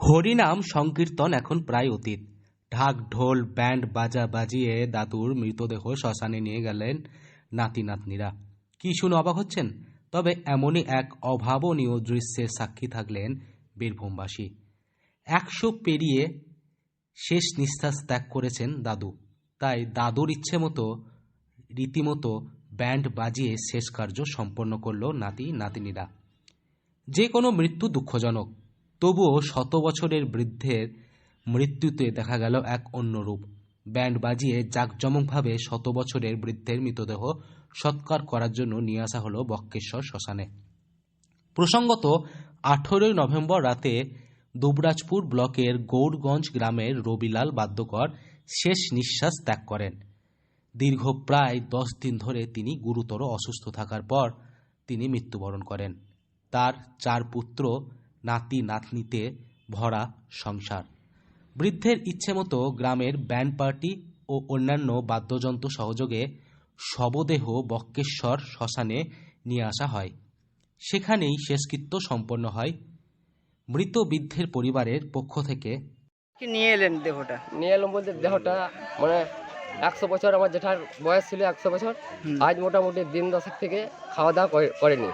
হরিনাম সংকীর্তন এখন প্রায় অতীত। ঢাক ঢোল ব্যান্ড বাজা বাজিয়ে দাদুর মৃতদেহ শ্মশানে নিয়ে গেলেন নাতি নাতনিরা। কি শুনে অবাক হচ্ছেন? তবে এমনই এক অভাবনীয় দৃশ্যের সাক্ষী থাকলেন বীরভূমবাসী। 100 পেরিয়ে শেষ নিঃশ্বাস ত্যাগ করেছেন দাদু। তাই দাদুর ইচ্ছে মতো রীতিমতো ব্যান্ড বাজিয়ে শেষ কার্য সম্পন্ন করল নাতি নাতনিরা। যে কোনো মৃত্যু দুঃখজনক, তবুও 100 বছরের বৃদ্ধের মৃত্যুতে দেখা গেল এক অন্য রূপ। ব্যান্ড বাজিয়ে জাঁকজমকভাবে 100 বছরের বৃদ্ধের মৃতদেহ সৎকার করার জন্য নিয়ে আসা হলো বক্রেশ্বর শ্মশানে। প্রসঙ্গত 18 নভেম্বর রাতে দুবরাজপুর ব্লকের গৌরগঞ্জ গ্রামের রবিলাল বাদ্যকর শেষ নিঃশ্বাস ত্যাগ করেন। দীর্ঘ প্রায় 10 দিন ধরে তিনি গুরুতর অসুস্থ থাকার পর তিনি মৃত্যুবরণ করেন। তার 4 পুত্র, নাতি নাতনিতে ভরা সংসার। বৃদ্ধের ইচ্ছেমতো গ্রামের ব্যান্ড পার্টি ও অন্যান্য বাদ্যযন্ত্র সহযোগে শবদেহ বক্রেশ্বর শ্মশানে নিয়ে আসা হয়। সেখানেই শেষকৃত্য সম্পন্ন হয়। মৃত বৃদ্ধের পরিবারের পক্ষ থেকে কি নিয়ে এলেন দেহটা? নিয়ে এলাম বলতে দেহটা মানে 100 বছর, আমার জেঠার বয়স ছিল 100 বছর। আজ মোটামুটি দিন 10 থেকে খাওয়া দাওয়া করেনি,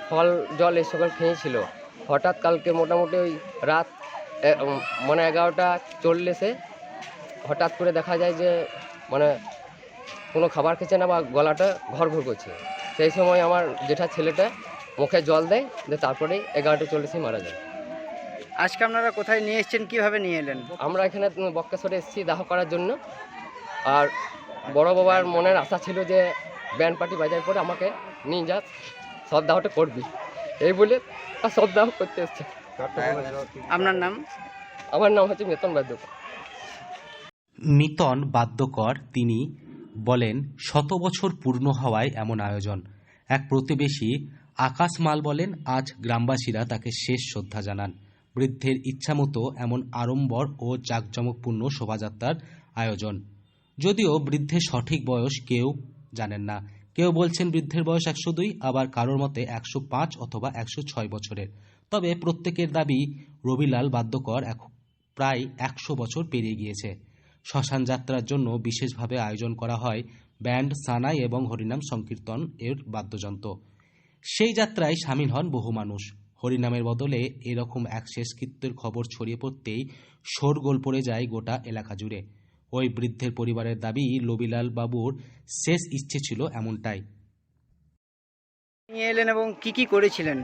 ফল জল এই সকল খেয়েছিল। হঠাৎ কালকে মোটামুটি ওই রাত মানে 11:40 হঠাৎ করে দেখা যায় যে মানে কোনো খাবার খেছে না বা গলাটা ঘর ঘর করছে। সেই সময় আমার জেঠার ছেলেটা মুখে জল দেয়, দিয়ে তারপরেই 11:40 মারা যায়। আজকে আপনারা কোথায় নিয়ে এসেছেন, কিভাবে নিয়ে এলেন? আমরা এখানে বক্রেশ্বরে এসেছি দাহ করার জন্য। আর বড় বাবার মনের আশা ছিল যে ব্যান্ড পার্টি বাজার পরে আমাকে নিয়ে যা, সব দাহটা করবি, এই বলে আর সব দাহ করতে এসছে। আপনার নাম? আমার নাম হচ্ছে মিতন বাদ্যকর। মিতন বাদ্যকর তিনি বলেন, 100 বছর পূর্ণ হওয়ায় এমন আয়োজন। এক প্রতিবেশী আকাশ মাল বলেন, আজ গ্রামবাসীরা তাকে শেষ শ্রদ্ধা জানান। বৃদ্ধের ইচ্ছামতো এমন আড়ম্বর ও জাঁকজমকপূর্ণ শোভাযাত্রার আয়োজন। যদিও বৃদ্ধের সঠিক বয়স কেউ জানেন না। কেউ বলছেন বৃদ্ধের বয়স 102, আবার কারোর মতে 105 অথবা 106 বছরের। তবে প্রত্যেকের দাবি রবিলাল বাদ্যকর প্রায় 100 বছর পেরিয়ে গিয়েছে। শ্মশান যাত্রার জন্য বিশেষভাবে আয়োজন করা হয় ব্যান্ড, সানাই এবং হরিনাম সংকীর্তন এর বাদ্যযন্ত্র। সেই যাত্রায় সামিল হন বহু মানুষ। হরিনামের বদলে এরকম এক শেষকৃত্যের খবর ছড়িয়ে পড়তেই শোরগোল পড়ে যায় গোটা এলাকা জুড়ে। ওই বৃদ্ধের পরিবারের দাবি, রবিলাল বাবুর শেষ ইচ্ছে ছিল এমনটাই। নিয়ে এলেন এবং কি করেছিলেন?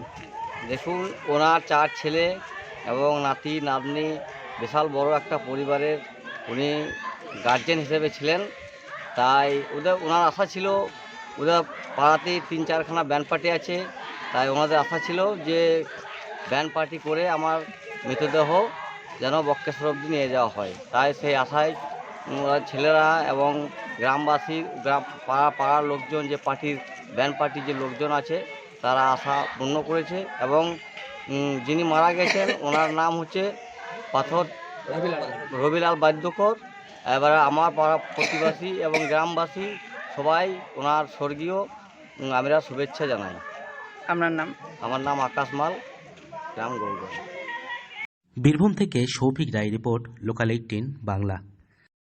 দেখুন, ওনার 4 ছেলে এবং নাতি নাতনি, বিশাল বড় একটা পরিবারের উনি গার্জেন হিসেবে ছিলেন। তাই ওনার আশা ছিল, ওদের পাড়াতেই 3-4খানা ব্যান্ড পার্টি আছে, তাই ওনাদের আশা ছিল যে ব্যান্ড পার্টি করে আমার মৃতদেহ যেন বক্রেশ্বর অবধি নিয়ে যাওয়া হয়। তাই সেই আশায় ছেলেরা এবং গ্রামবাসী, পাড়ার লোকজন, যে পার্টির ব্যান্ড পার্টির যে লোকজন আছে, তারা আশা পূর্ণ করেছে। এবং যিনি মারা গেছেন ওনার নাম হচ্ছে রবিলাল বাদ্যকর। এবারে আমার পাড়া প্রতিবাসী এবং গ্রামবাসী সবাই ওনার স্বর্গীয় আমরা শুভেচ্ছা জানাই। আপনার নাম? আমার নাম আকাশ মাল, গ্রাম গৌরগঞ্জ। বীরভূম থেকে সৌভিক রায় রিপোর্ট, লোকাল 18 বাংলা।